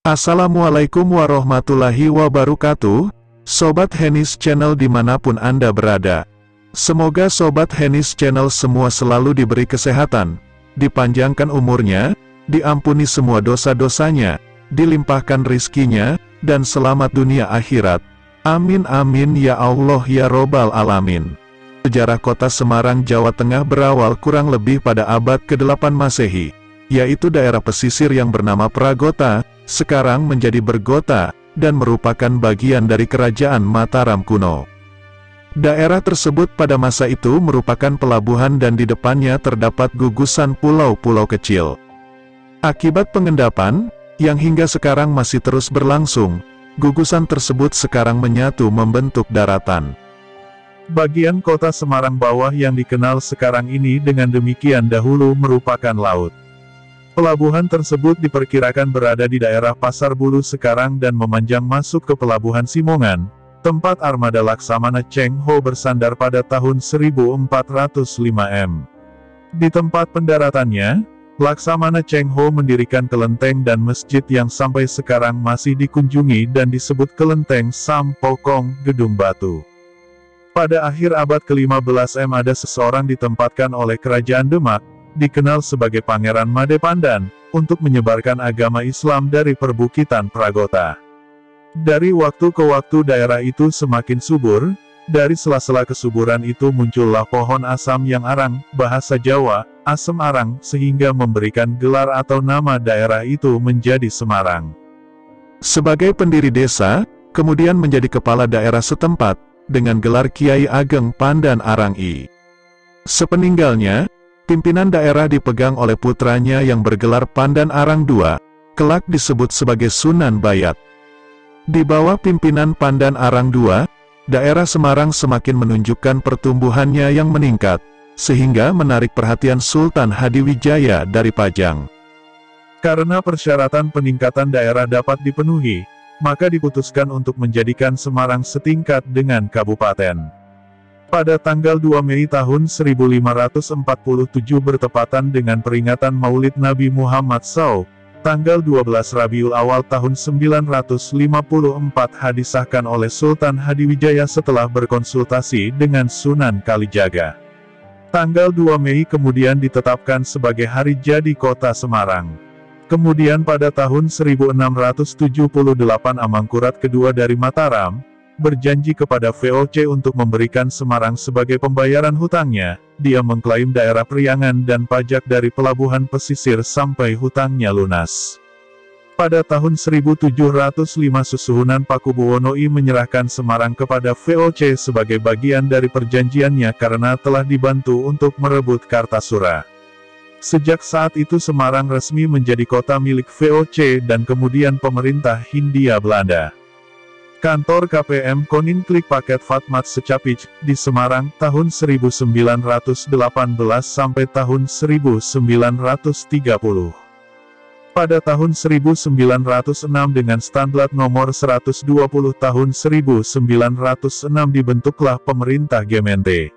Assalamualaikum warahmatullahi wabarakatuh, Sobat Henis Channel dimanapun Anda berada. Semoga Sobat Henis Channel semua selalu diberi kesehatan, dipanjangkan umurnya, diampuni semua dosa-dosanya, dilimpahkan rizkinya, dan selamat dunia akhirat. Amin amin ya Allah ya Robbal Alamin. Sejarah kota Semarang, Jawa Tengah berawal kurang lebih pada abad ke-8 Masehi, yaitu daerah pesisir yang bernama Pragota, sekarang menjadi Bergota, dan merupakan bagian dari Kerajaan Mataram kuno. Daerah tersebut pada masa itu merupakan pelabuhan dan di depannya terdapat gugusan pulau-pulau kecil. Akibat pengendapan, yang hingga sekarang masih terus berlangsung, gugusan tersebut sekarang menyatu membentuk daratan. Bagian kota Semarang bawah yang dikenal sekarang ini dengan demikian dahulu merupakan laut. Pelabuhan tersebut diperkirakan berada di daerah Pasar Bulu sekarang dan memanjang masuk ke Pelabuhan Simongan, tempat armada Laksamana Cheng Ho bersandar pada tahun 1405 m. Di tempat pendaratannya, Laksamana Cheng Ho mendirikan kelenteng dan masjid yang sampai sekarang masih dikunjungi dan disebut Kelenteng Sampokong Gedung Batu. Pada akhir abad ke-15 m ada seseorang ditempatkan oleh Kerajaan Demak, dikenal sebagai Pangeran Madepandan, untuk menyebarkan agama Islam dari perbukitan Pragota. Dari waktu ke waktu daerah itu semakin subur, dari sela-sela kesuburan itu muncullah pohon asam yang arang, bahasa Jawa, asem arang, sehingga memberikan gelar atau nama daerah itu menjadi Semarang. Sebagai pendiri desa, kemudian menjadi kepala daerah setempat, dengan gelar Kiai Ageng Pandan Arang I. Sepeninggalnya, pimpinan daerah dipegang oleh putranya yang bergelar Pandan Arang II, kelak disebut sebagai Sunan Bayat. Di bawah pimpinan Pandan Arang II, daerah Semarang semakin menunjukkan pertumbuhannya yang meningkat, sehingga menarik perhatian Sultan Hadiwijaya dari Pajang. Karena persyaratan peningkatan daerah dapat dipenuhi, maka diputuskan untuk menjadikan Semarang setingkat dengan kabupaten. Pada tanggal 2 Mei tahun 1547 bertepatan dengan peringatan Maulid Nabi Muhammad SAW, tanggal 12 Rabiul Awal tahun 954 disahkan oleh Sultan Hadiwijaya setelah berkonsultasi dengan Sunan Kalijaga. Tanggal 2 Mei kemudian ditetapkan sebagai hari jadi kota Semarang. Kemudian pada tahun 1678 Amangkurat kedua dari Mataram, berjanji kepada VOC untuk memberikan Semarang sebagai pembayaran hutangnya. Dia mengklaim daerah Priangan dan pajak dari pelabuhan pesisir sampai hutangnya lunas. Pada tahun 1705 Susuhunan Pakubuwono I menyerahkan Semarang kepada VOC sebagai bagian dari perjanjiannya karena telah dibantu untuk merebut Kartasura. Sejak saat itu Semarang resmi menjadi kota milik VOC dan kemudian pemerintah Hindia Belanda. Kantor KPM Koninklijk Paket Fatmat Secapich, di Semarang, tahun 1918 sampai tahun 1930. Pada tahun 1906 dengan Standlat nomor 120 tahun 1906 dibentuklah Pemerintah Gemeente.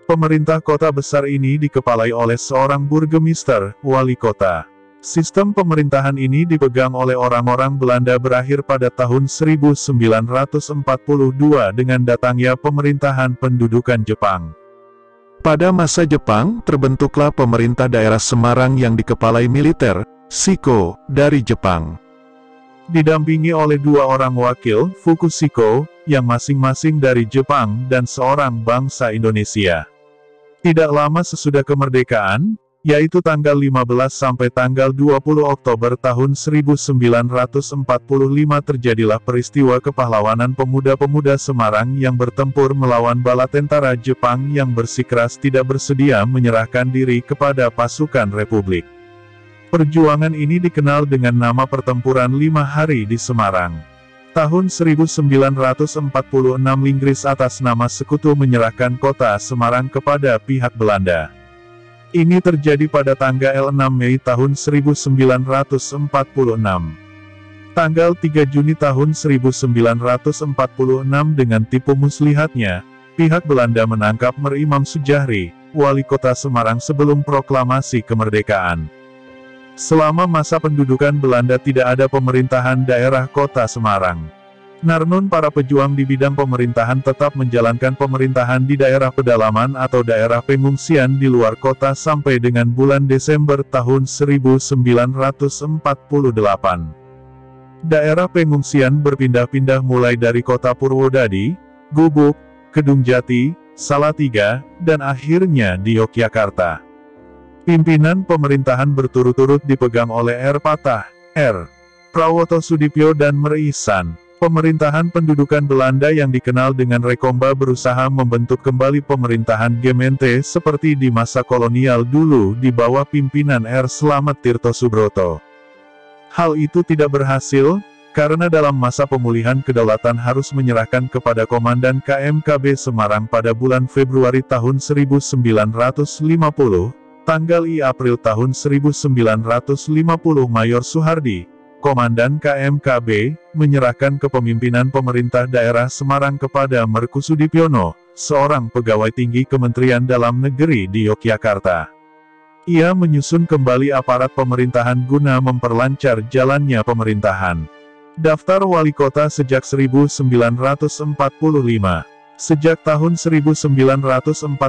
Pemerintah kota besar ini dikepalai oleh seorang burgemister, wali kota. Sistem pemerintahan ini dipegang oleh orang-orang Belanda berakhir pada tahun 1942 dengan datangnya pemerintahan pendudukan Jepang. Pada masa Jepang, terbentuklah pemerintah daerah Semarang yang dikepalai militer, Shiko, dari Jepang. Didampingi oleh dua orang wakil, Fukushiko, yang masing-masing dari Jepang dan seorang bangsa Indonesia. Tidak lama sesudah kemerdekaan, yaitu tanggal 15 sampai tanggal 20 Oktober tahun 1945 terjadilah peristiwa kepahlawanan pemuda-pemuda Semarang yang bertempur melawan bala tentara Jepang yang bersikeras tidak bersedia menyerahkan diri kepada pasukan Republik. Perjuangan ini dikenal dengan nama Pertempuran 5 Hari di Semarang. Tahun 1946 Inggris atas nama Sekutu menyerahkan kota Semarang kepada pihak Belanda. Ini terjadi pada tanggal 6 Mei tahun 1946. Tanggal 3 Juni tahun 1946 dengan tipu muslihatnya, pihak Belanda menangkap Imam Sujahri, wali kota Semarang sebelum proklamasi kemerdekaan. Selama masa pendudukan Belanda tidak ada pemerintahan daerah kota Semarang. Namun para pejuang di bidang pemerintahan tetap menjalankan pemerintahan di daerah pedalaman atau daerah pengungsian di luar kota sampai dengan bulan Desember tahun 1948. Daerah pengungsian berpindah-pindah mulai dari kota Purwodadi, Gubuk, Kedungjati, Salatiga, dan akhirnya di Yogyakarta. Pimpinan pemerintahan berturut-turut dipegang oleh R. Patah, R. Prawoto Sudipyo dan Mer Ihsan. Pemerintahan pendudukan Belanda yang dikenal dengan Rekomba berusaha membentuk kembali pemerintahan Gemeente seperti di masa kolonial dulu di bawah pimpinan R. Slamet Tirto Subroto. Hal itu tidak berhasil, karena dalam masa pemulihan kedaulatan harus menyerahkan kepada Komandan KMKB Semarang pada bulan Februari tahun 1950, tanggal I April tahun 1950 Mayor Suhardi, Komandan KMKB, menyerahkan kepemimpinan pemerintah daerah Semarang kepada Merkusudipyono, seorang pegawai tinggi Kementerian Dalam Negeri di Yogyakarta. Ia menyusun kembali aparat pemerintahan guna memperlancar jalannya pemerintahan. Daftar wali kota sejak 1945. Sejak tahun 1945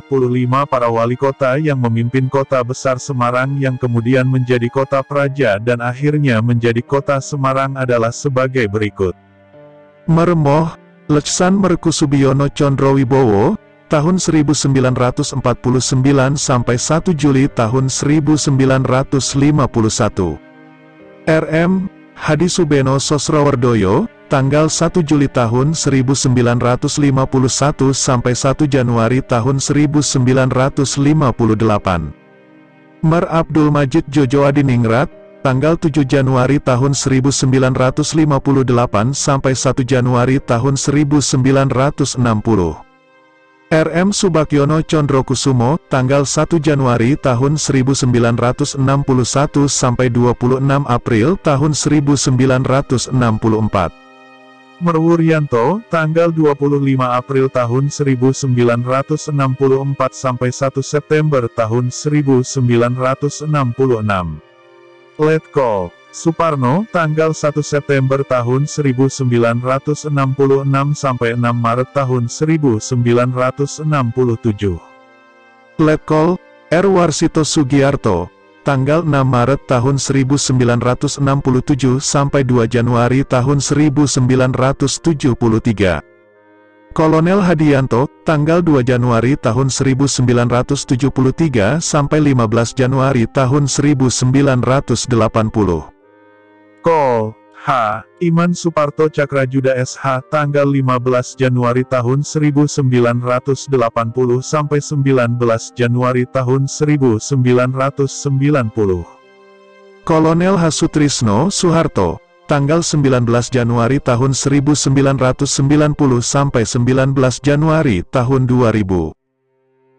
para wali kota yang memimpin kota besar Semarang yang kemudian menjadi kota praja dan akhirnya menjadi kota Semarang adalah sebagai berikut. Mermoh, Leksan Merkusubiono Condrowibowo, tahun 1949 sampai 1 Juli tahun 1951. RM, Hadi Subeno Sosrowardoyo, tanggal 1 Juli tahun 1951 sampai 1 Januari tahun 1958. Mer Abdul Majid Jojo Adiningrat, tanggal 7 Januari tahun 1958 sampai 1 Januari tahun 1960. RM Subakyono Condrokusumo, tanggal 1 Januari tahun 1961 sampai 26 April tahun 1964. Merwuryanto, tanggal 25 April tahun 1964 sampai 1 September tahun 1966. Letkol Suparno, tanggal 1 September tahun 1966 sampai 6 Maret tahun 1967. Letkol R. Warsito Sugiarto, tanggal 6 Maret tahun 1967 sampai 2 Januari tahun 1973. Kolonel Hadianto, tanggal 2 Januari tahun 1973 sampai 15 Januari tahun 1980. Kol H. Iman Suparto Cakrajuda SH, tanggal 15 Januari tahun 1980 sampai 19 Januari tahun 1990. Kolonel Hasutrisno Suharto, tanggal 19 Januari tahun 1990 sampai 19 Januari tahun 2000.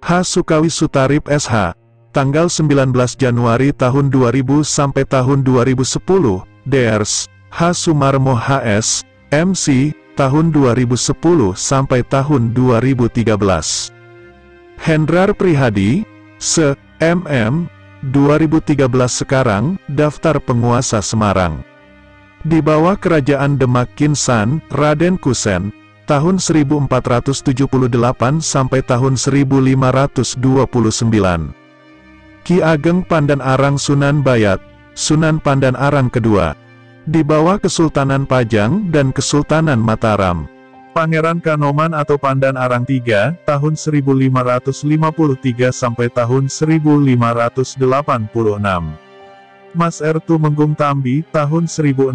H. Sukawi Sutarip SH, tanggal 19 Januari tahun 2000 sampai tahun 2010. Ders, H. Sumarmo HS, MC, tahun 2010 sampai tahun 2013. Hendrar Prihadi, Se, MM, 2013 sekarang, daftar penguasa Semarang. Di bawah kerajaan Demak Kinsan, Raden Kusen, tahun 1478 sampai tahun 1529. Ki Ageng Pandan Arang Sunan Bayat, Sunan Pandan Arang kedua, di bawah Kesultanan Pajang dan Kesultanan Mataram. Pangeran Kanoman atau Pandan Arang III, tahun 1553 sampai tahun 1586. Mas R. Tumenggung Tambi, tahun 1657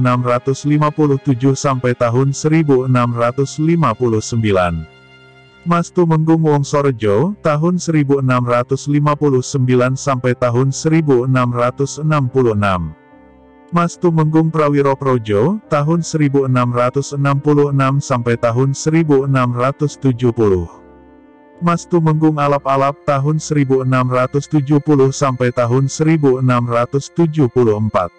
sampai tahun 1659. Mas Tumenggung Wongsorejo, tahun 1659 sampai tahun 1666. Mas Tumenggung Prawiro Projo, tahun 1666 sampai tahun 1670. Mas Tumenggung Alap-Alap, tahun 1670 sampai tahun 1674.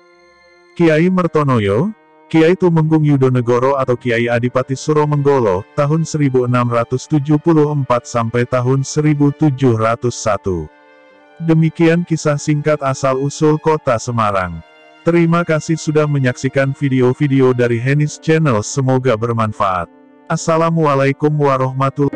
Kiai Mertonoyo, Kiai Tumenggung Yudonegoro atau Kiai Adipati Suromenggolo, tahun 1674 sampai tahun 1701. Demikian kisah singkat asal-usul kota Semarang. Terima kasih sudah menyaksikan video-video dari Hennis Channel, semoga bermanfaat. Assalamualaikum warahmatullahi wabarakatuh.